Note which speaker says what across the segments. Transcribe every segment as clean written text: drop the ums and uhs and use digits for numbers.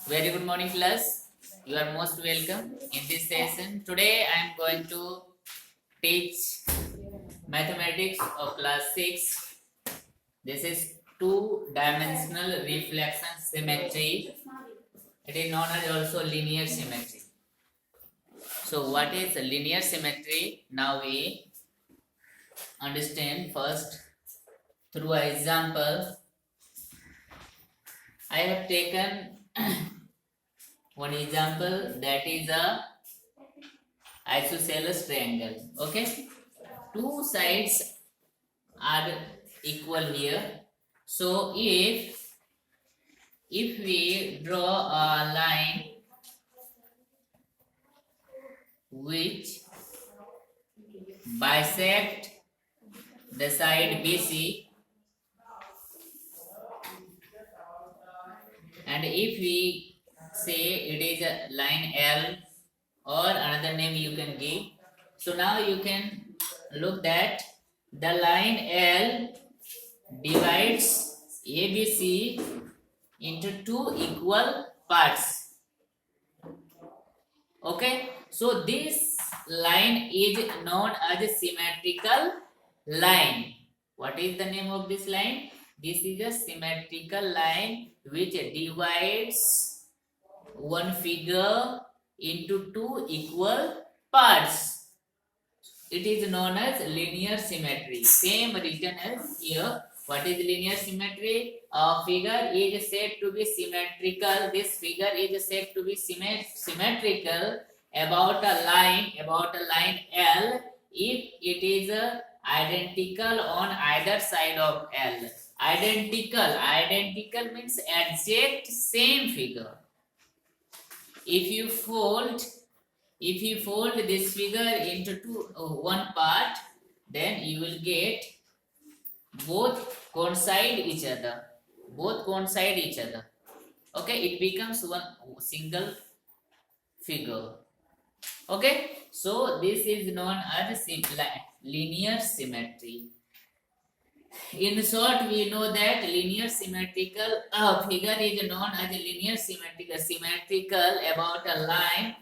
Speaker 1: Very good morning, class. You are most welcome in this session. Today I am going to teach mathematics of class 6. This is two-dimensional reflection symmetry. It is known as also linear symmetry. So what is linear symmetry? Now we understand first through an example. I have taken one example, that is a isosceles triangle. Okay, two sides are equal here. So if we draw a line which bisect the side BC, and if we say it is a line L or another name you can give. So now you can look that the line L divides ABC into two equal parts. Okay, so this line is known as a symmetrical line. What is the name of this line? This is a symmetrical line which divides one figure into two equal parts. It is known as linear symmetry. Same written as here. What is linear symmetry? A figure is said to be symmetrical. This figure is said to be symmetrical about a line L if it is identical on either side of L. Identical means exact same figure. If you fold this figure into one part, then you will get both coincide each other. Okay, it becomes one single figure. Okay, so this is known as linear symmetry. In short, we know that linear symmetrical figure is known as linear symmetrical about a line,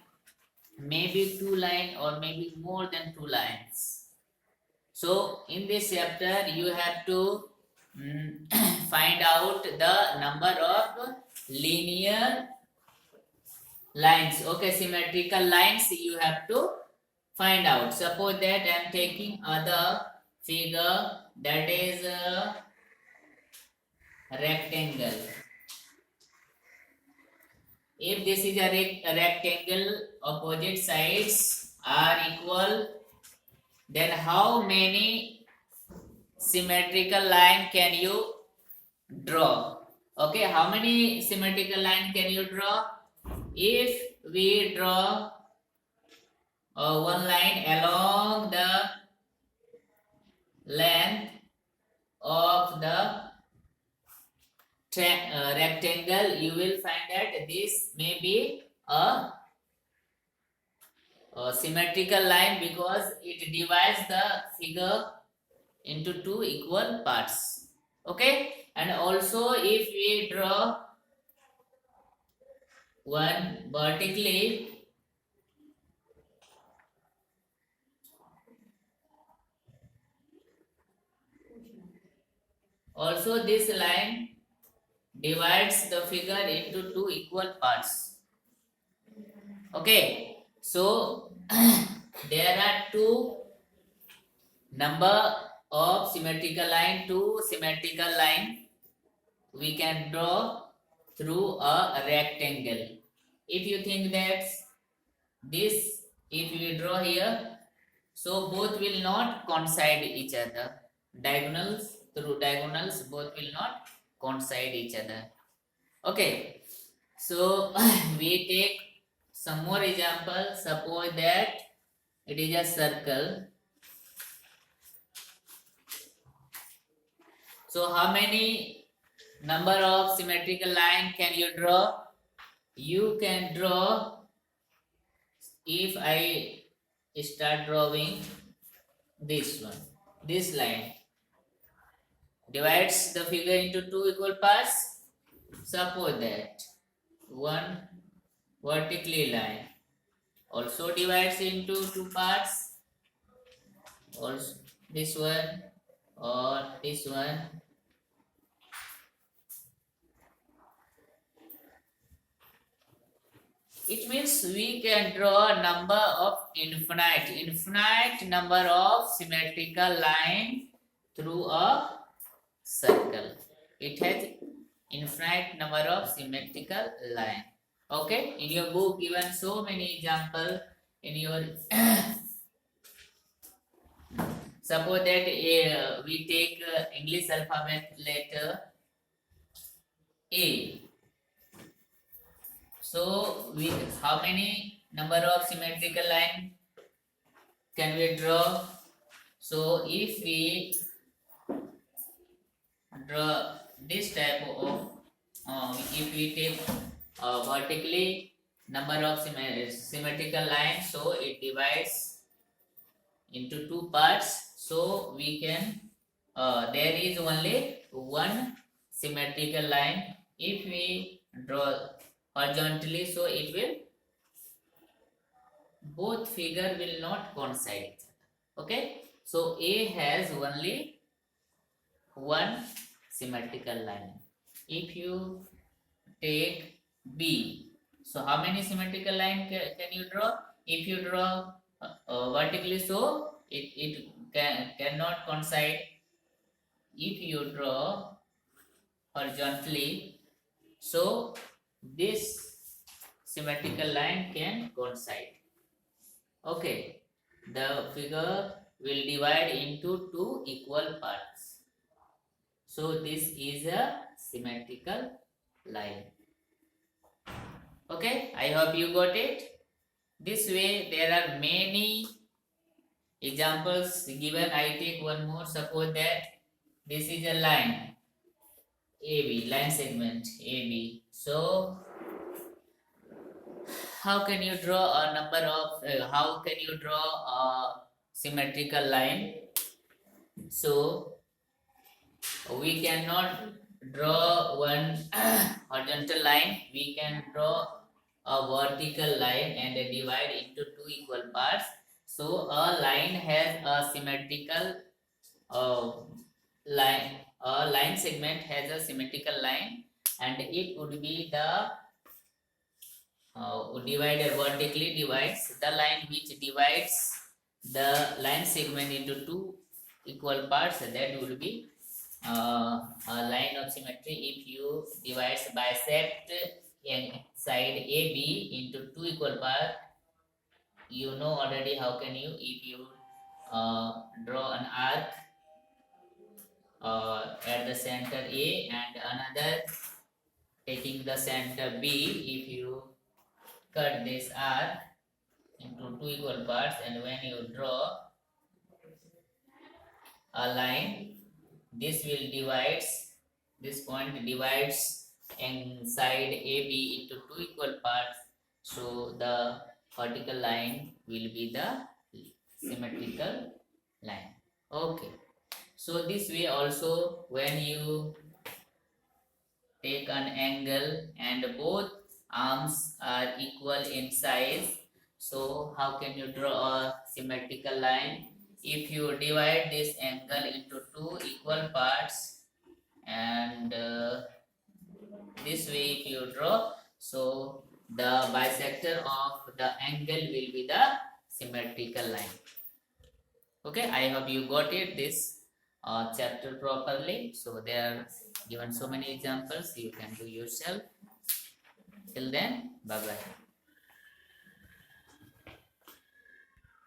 Speaker 1: maybe two lines or maybe more than two lines. So in this chapter you have to find out the number of linear lines. Okay, symmetrical lines you have to find out. Suppose that I am taking other figure, that is a rectangle. If this is a rectangle, opposite sides are equal, then how many symmetrical line can you draw? Okay, how many symmetrical line can you draw? If we draw one line along the length of the rectangle, you will find that this may be a symmetrical line because it divides the figure into two equal parts. Okay, and also if we draw one vertically, also this line divides the figure into two equal parts. Okay, so there are two number of symmetrical line, two symmetrical line we can draw through a rectangle. If you think that this, if we draw here, so both will not coincide each other. Diagonals, through diagonals, both will not coincide each other. Okay, so we take some more example. Suppose that it is a circle. So how many number of symmetrical line can you draw? You can draw, if I start drawing this one, this line divides the figure into two equal parts. Suppose that one vertically line also divides into two parts, also this one or this one. It means we can draw a number of infinite number of symmetrical line through a circle. It has infinite number of symmetrical line. Okay, in your book given so many example in your suppose that we take English alphabet letter A. So we how many number of symmetrical line can we draw? So if we draw this type of if we take vertically number of symmetrical lines, so it divides into two parts, so we can there is only one symmetrical line. If we draw horizontally, so it will both figure will not coincide. Okay, so A has only one symmetrical line. If you take B, so how many symmetrical line can you draw? If you draw vertically, so it cannot coincide. If you draw horizontally, so this symmetrical line can coincide. Okay, the figure will divide into two equal parts. So this is a symmetrical line. Okay, I hope you got it. This way there are many examples given. I take one more. Suppose that this is a line AB, line segment AB. So how can you draw a number of how can you draw a symmetrical line? So we cannot draw one horizontal line. We can draw a vertical line and divide into two equal parts. So a line has a symmetrical line. A line segment has a symmetrical line, and it would be the divider vertically divides the line which divides the line segment into two equal parts. That would be a line of symmetry. If you bisect side AB into two equal parts, you know already how can you, if you draw an arc at the center A and another taking the center B, if you cut this arc into two equal parts, and when you draw a line, this will divides, this point divides inside AB into two equal parts, so the vertical line will be the symmetrical line. Okay, so this way also when you take an angle and both arms are equal in size, so how can you draw a symmetrical line? If you divide this angle into two equal parts, and this way if you draw, so the bisector of the angle will be the symmetrical line. Okay, I hope you got it this chapter properly. So there are given so many examples, you can do yourself. Till then, bye bye.